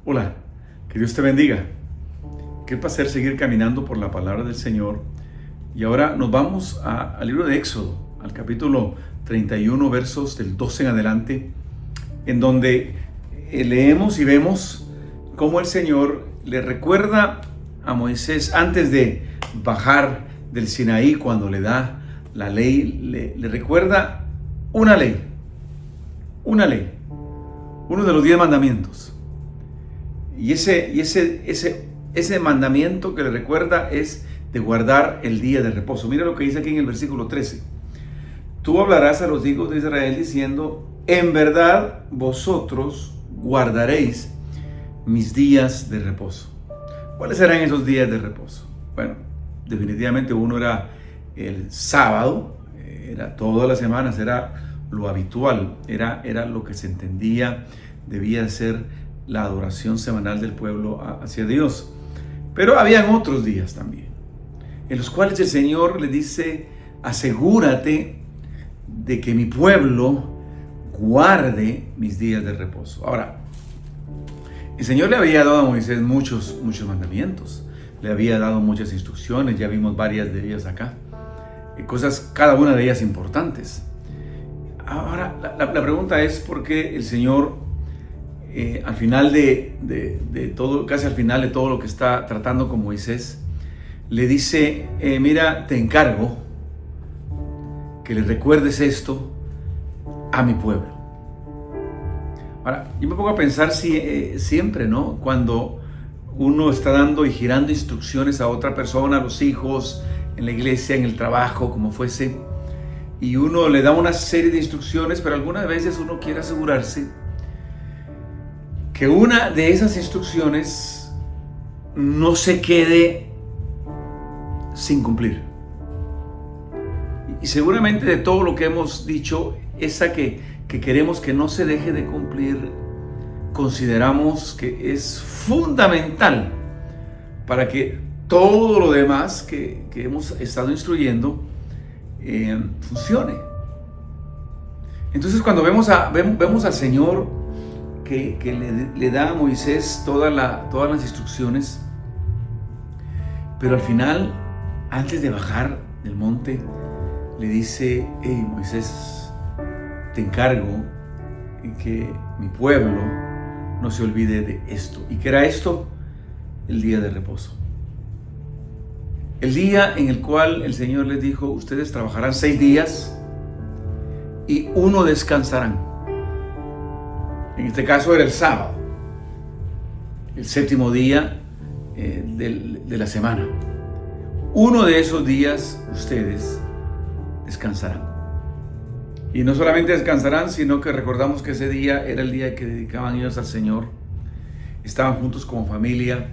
Hola, que Dios te bendiga. Qué placer seguir caminando por la palabra del Señor. Y ahora nos vamos al libro de Éxodo, al capítulo 31, versos del 12 en adelante, en donde leemos y vemos cómo el Señor le recuerda a Moisés antes de bajar del Sinaí, cuando le da la ley, le recuerda una ley, uno de los 10 mandamientos. Y ese mandamiento que le recuerda es de guardar el día de reposo. Mira lo que dice aquí en el versículo 13. Tú hablarás a los hijos de Israel diciendo: en verdad vosotros guardaréis mis días de reposo. ¿Cuáles serán esos días de reposo? Bueno, definitivamente uno era el sábado, era todas las semanas, era lo habitual, era lo que se entendía, debía ser la adoración semanal del pueblo hacia Dios. Pero habían otros días también, en los cuales el Señor le dice: asegúrate de que mi pueblo guarde mis días de reposo. Ahora, el Señor le había dado a Moisés muchos mandamientos, le había dado muchas instrucciones, ya vimos varias de ellas acá, cosas, cada una de ellas importantes. Ahora, la pregunta es por qué el Señor, al final de todo, casi al final de todo lo que está tratando con Moisés, le dice: mira, te encargo que le recuerdes esto a mi pueblo. Ahora, yo me pongo a pensar si siempre, ¿no? Cuando uno está dando y girando instrucciones a otra persona, a los hijos, en la iglesia, en el trabajo, como fuese, y uno le da una serie de instrucciones, pero algunas veces uno quiere asegurarse que una de esas instrucciones no se quede sin cumplir. Y seguramente de todo lo que hemos dicho, esa que queremos que no se deje de cumplir, consideramos que es fundamental para que todo lo demás que hemos estado instruyendo funcione. Entonces, cuando vemos al Señor que le da a Moisés todas las instrucciones, pero al final, antes de bajar del monte, le dice: hey Moisés, te encargo que mi pueblo no se olvide de esto. ¿Y qué era esto? El día de reposo. El día en el cual el Señor les dijo: ustedes trabajarán 6 días y 1 descansarán. En este caso era el sábado, el 7º día de la semana. 1 de esos días ustedes descansarán. Y no solamente descansarán, sino que recordamos que ese día era el día que dedicaban ellos al Señor. Estaban juntos como familia.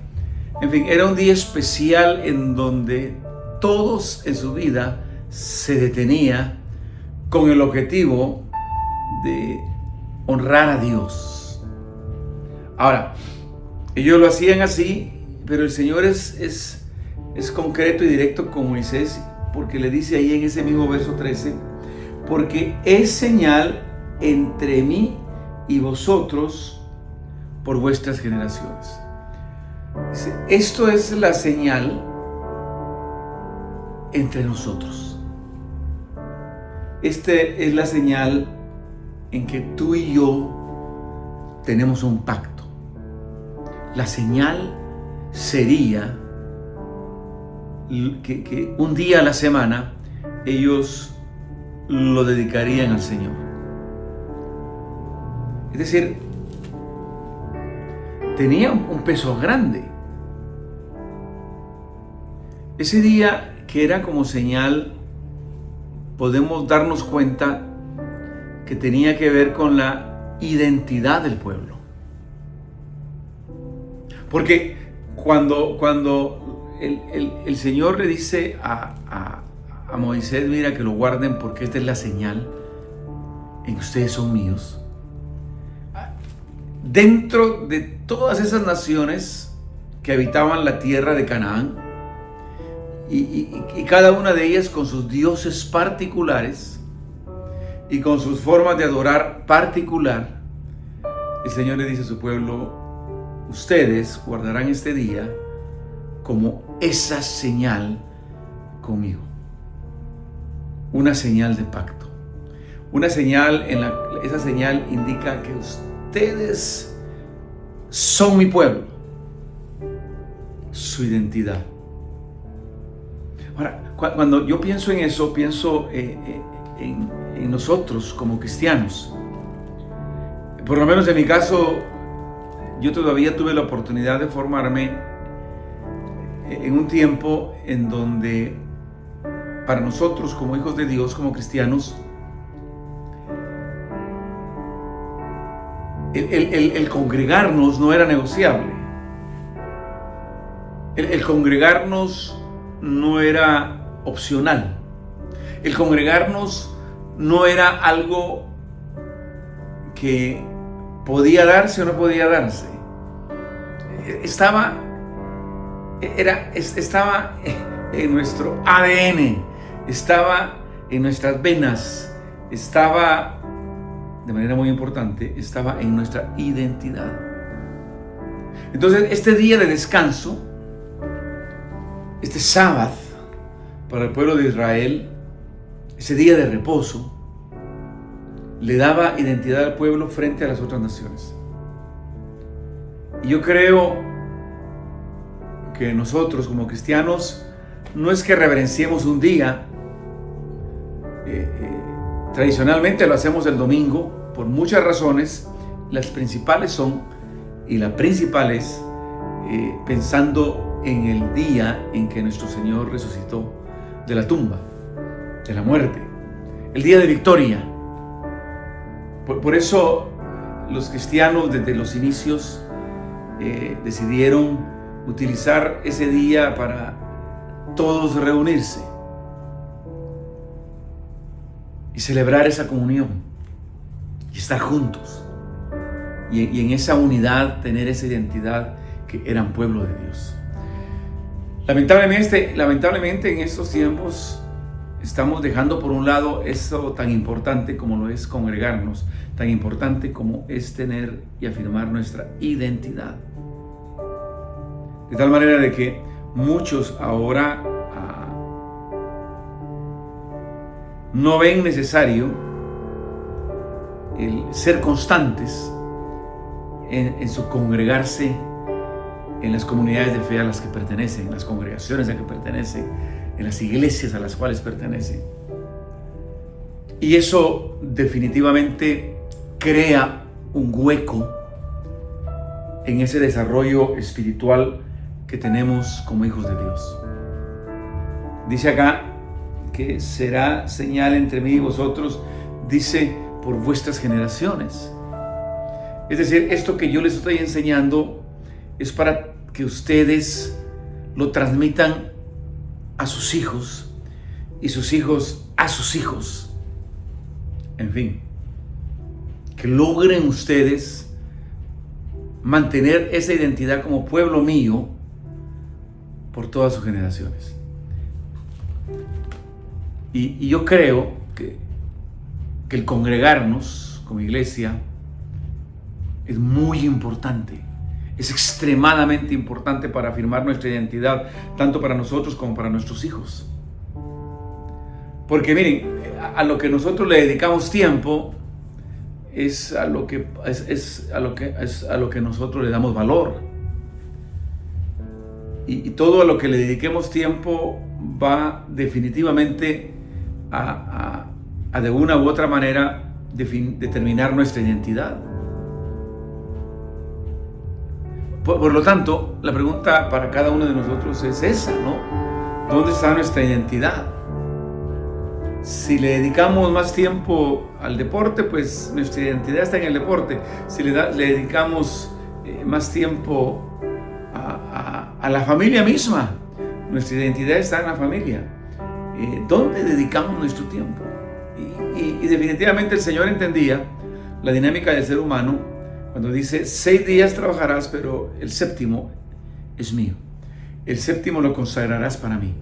En fin, era un día especial en donde todos en su vida se detenía con el objetivo de honrar a Dios. Ahora, ellos lo hacían así, pero el Señor es concreto y directo con Moisés, porque le dice ahí en ese mismo verso 13: porque es señal entre mí y vosotros por vuestras generaciones. Dice, esto es la señal entre nosotros. Esta es la señal en que tú y yo tenemos un pacto. La señal sería que un día a la semana ellos lo dedicarían al Señor. Es decir, tenía un peso grande. Ese día, que era como señal, podemos darnos cuenta que tenía que ver con la identidad del pueblo. Porque cuando el Señor le dice a Moisés: mira, que lo guarden porque esta es la señal en que ustedes son míos. Dentro de todas esas naciones que habitaban la tierra de Canaán, y cada una de ellas con sus dioses particulares y con sus formas de adorar particular, el Señor le dice a su pueblo: ustedes guardarán este día como esa señal conmigo. Una señal de pacto. Una señal esa señal indica que ustedes son mi pueblo. Su identidad. Ahora, cuando yo pienso en eso, pienso en nosotros como cristianos. Por lo menos en mi caso, yo todavía tuve la oportunidad de formarme en un tiempo en donde para nosotros como hijos de Dios, como cristianos, el congregarnos no era negociable. El congregarnos no era opcional. El congregarnos no era algo que podía darse o no podía darse. Estaba en nuestro ADN, estaba en nuestras venas, estaba, de manera muy importante, estaba en nuestra identidad. Entonces, este día de descanso, este sábado para el pueblo de Israel, ese día de reposo, le daba identidad al pueblo frente a las otras naciones. Y yo creo que nosotros como cristianos no es que reverenciemos un día, tradicionalmente lo hacemos el domingo por muchas razones. Las principales son, y la principal es pensando en el día en que nuestro Señor resucitó de la tumba, de la muerte, el día de victoria. Por eso los cristianos desde los inicios decidieron utilizar ese día para todos reunirse y celebrar esa comunión y estar juntos y en esa unidad tener esa identidad que eran pueblo de Dios. Lamentablemente en estos tiempos estamos dejando por un lado eso tan importante como lo es congregarnos, tan importante como es tener y afirmar nuestra identidad. De tal manera de que muchos ahora no ven necesario el ser constantes en su congregarse en las comunidades de fe a las que pertenecen, en las congregaciones a las que pertenecen, en las iglesias a las cuales pertenecen. Y eso definitivamente crea un hueco en ese desarrollo espiritual que tenemos como hijos de Dios. Dice acá que será señal entre mí y vosotros, dice, por vuestras generaciones. Es decir, esto que yo les estoy enseñando es para que ustedes lo transmitan a sus hijos y sus hijos a sus hijos. En fin, que logren ustedes mantener esa identidad como pueblo mío por todas sus generaciones. Y yo creo que el congregarnos como iglesia es muy importante. Es extremadamente importante para afirmar nuestra identidad, tanto para nosotros como para nuestros hijos. Porque miren, a lo que nosotros le dedicamos tiempo es a lo que nosotros le damos valor. Y todo a lo que le dediquemos tiempo va definitivamente a de una u otra manera determinar nuestra identidad. Por lo tanto, la pregunta para cada uno de nosotros es esa, ¿no? ¿Dónde está nuestra identidad? Si le dedicamos más tiempo al deporte, pues nuestra identidad está en el deporte. Si le dedicamos más tiempo a la familia misma, nuestra identidad está en la familia. ¿Dónde dedicamos nuestro tiempo? Y definitivamente el Señor entendía la dinámica del ser humano cuando dice, 6 días trabajarás, pero el séptimo es mío. El séptimo lo consagrarás para mí.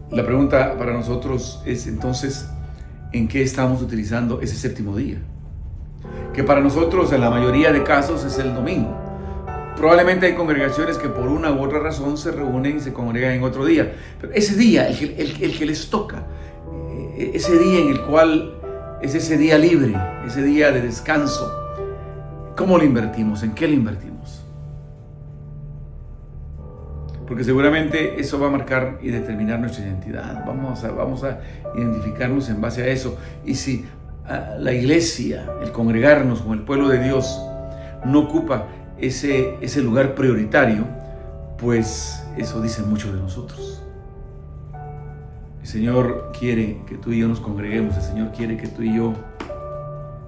La pregunta para nosotros es entonces, ¿en qué estamos utilizando ese séptimo día? que para nosotros en la mayoría de casos es el domingo. Probablemente hay congregaciones que por una u otra razón se reúnen y se congregan en otro día. Pero ese día, el que les toca, ese día en el cual es ese día libre, ese día de descanso, ¿cómo lo invertimos? ¿En qué lo invertimos? Porque seguramente eso va a marcar y determinar nuestra identidad. Vamos a identificarnos en base a eso. Y si la iglesia, el congregarnos con el pueblo de Dios, no ocupa ese lugar prioritario, pues eso dice mucho de nosotros. El Señor quiere que tú y yo nos congreguemos. El Señor quiere que tú y yo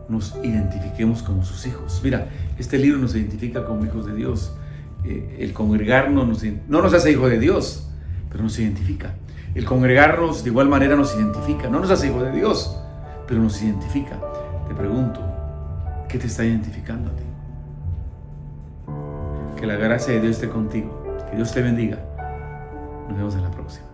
nos identifiquemos como sus hijos. Mira, este libro nos identifica como hijos de Dios. El congregarnos no nos hace hijos de Dios, pero nos identifica. El congregarnos de igual manera nos identifica. No nos hace hijos de Dios, pero nos identifica. Te pregunto, ¿qué te está identificando a ti? Que la gracia de Dios esté contigo. Que Dios te bendiga. Nos vemos en la próxima.